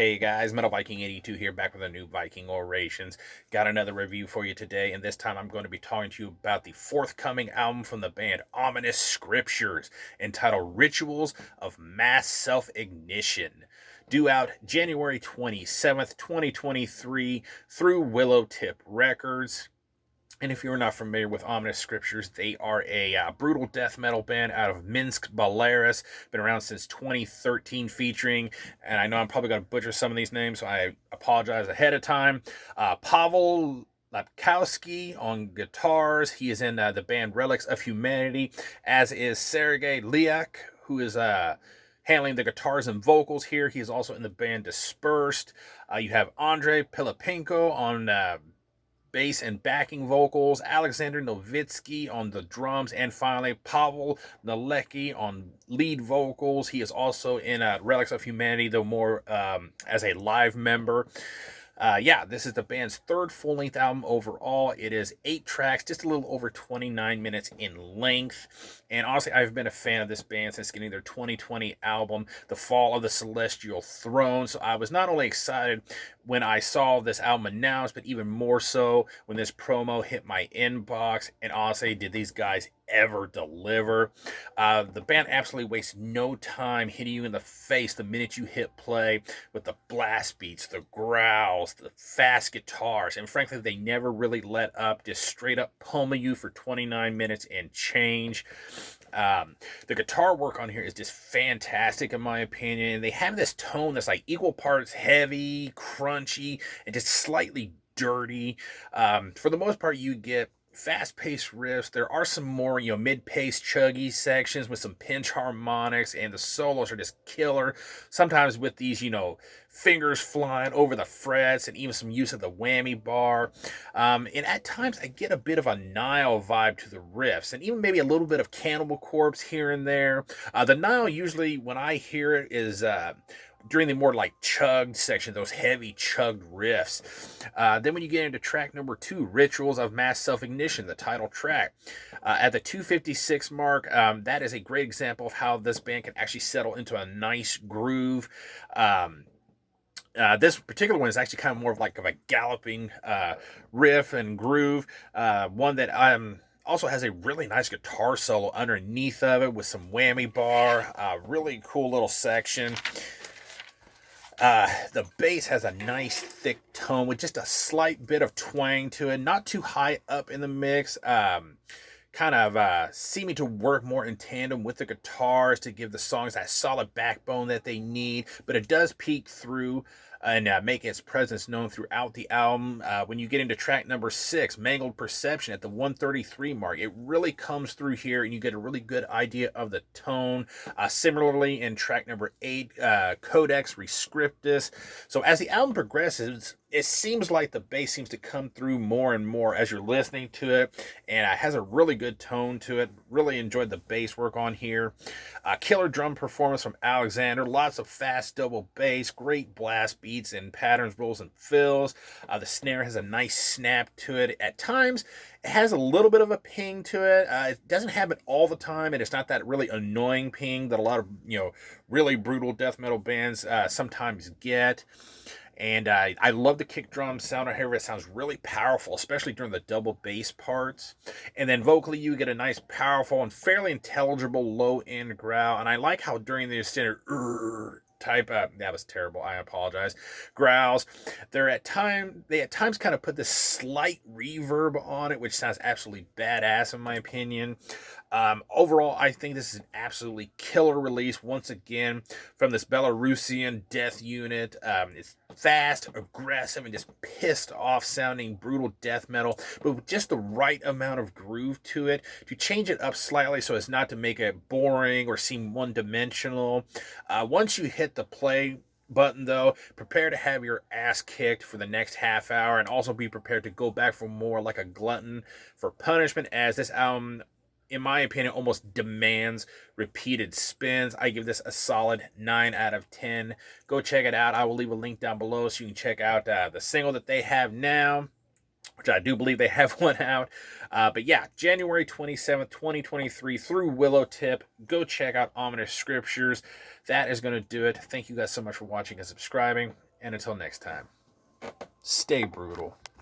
Hey guys, Metal Viking 82 here, back with a new Viking Orations. Got another review for you today, and this time I'm going to be talking to you about the forthcoming album from the band Ominous Scriptures, entitled Rituals of Mass Self-Ignition. Due out January 27th, 2023 through Willow Tip Records. And if you're not familiar with Ominous Scriptures, they are a brutal death metal band out of Minsk, Belarus. Been around since 2013, featuring, and I know I'm probably going to butcher some of these names, so I apologize ahead of time. Pavel Lapkowski on guitars. He is in the band Relics of Humanity, as is Sergei Liak, who is handling the guitars and vocals here. He is also in the band Dispersed. You have Andrei Pilipenko on bass and backing vocals, Alexander Novitsky on the drums, and finally Pavel Nalecki on lead vocals. He is also in Relics of Humanity, though more as a live member. This is the band's third full-length album overall. It is 8 tracks, just a little over 29 minutes in length. And honestly, I've been a fan of this band since getting their 2020 album, The Fall of the Celestial Throne. So I was not only excited when I saw this album announced, but even more so when this promo hit my inbox. And honestly, did these guys ever deliver? The band absolutely wastes no time hitting you in the face the minute you hit play with the blast beats, the growls, the fast guitars, and frankly, they never really let up. Just straight up pummel you for 29 minutes and change. The guitar work on here is just fantastic in my opinion. They have this tone that's like equal parts heavy, crunchy, and just slightly dirty. For the most part, you get fast-paced riffs. There are some more, mid-paced chuggy sections with some pinch harmonics, and the solos are just killer. Sometimes with these, fingers flying over the frets, and even some use of the whammy bar. And at times, I get a bit of a Nile vibe to the riffs, and even maybe a little bit of Cannibal Corpse here and there. The Nile, usually, when I hear it, is during the more like chugged section, those heavy chugged riffs. Then when you get into track number 2, Rituals of Mass Self-Ignition, the title track, at the 2:56 mark, that is a great example of how this band can actually settle into a nice groove. This particular one is actually kind of more of a galloping riff and groove, one that also has a really nice guitar solo underneath of it with some whammy bar. Really cool little section. The bass has a nice thick tone with just a slight bit of twang to it, not too high up in the mix. Kind of seeming to work more in tandem with the guitars to give the songs that solid backbone that they need, but it does peek through and make its presence known throughout the album. When you get into track number 6, Mangled Perception, at the 1:33 mark, it really comes through here, and you get a really good idea of the tone. Similarly, in track number 8, Codex Rescriptus. So as the album progresses, it seems like the bass seems to come through more and more as you're listening to it, and it has a really good tone to it. Really enjoyed the bass work on here. Killer drum performance from Alexander. Lots of fast double bass, great blast beats and patterns, rolls, and fills. The snare has a nice snap to it. At times, it has a little bit of a ping to it. It doesn't have it all the time, and it's not that really annoying ping that a lot of, really brutal death metal bands sometimes get. And I love the kick drum sound on here. It sounds really powerful, especially during the double bass parts. And then vocally, you get a nice, powerful, and fairly intelligible low-end growl. And I like how during the standard type, that was terrible, I apologize, growls, they at times kind of put this slight reverb on it, which sounds absolutely badass in my opinion. Overall, I think this is an absolutely killer release once again from this Belarusian death unit. It's fast, aggressive, and just pissed off sounding brutal death metal, but with just the right amount of groove to it to change it up slightly so as not to make it boring or seem one-dimensional. Once you hit the play button, though, prepare to have your ass kicked for the next half hour, and also be prepared to go back for more like a glutton for punishment, as this album, in my opinion, almost demands repeated spins. I give this a solid 9 out of 10. Go check it out. I will leave a link down below so you can check out the single that they have now, which I do believe they have one out. But yeah, January 27th, 2023 through Willow Tip. Go check out Ominous Scriptures. That is going to do it. Thank you guys so much for watching and subscribing. And until next time, stay brutal.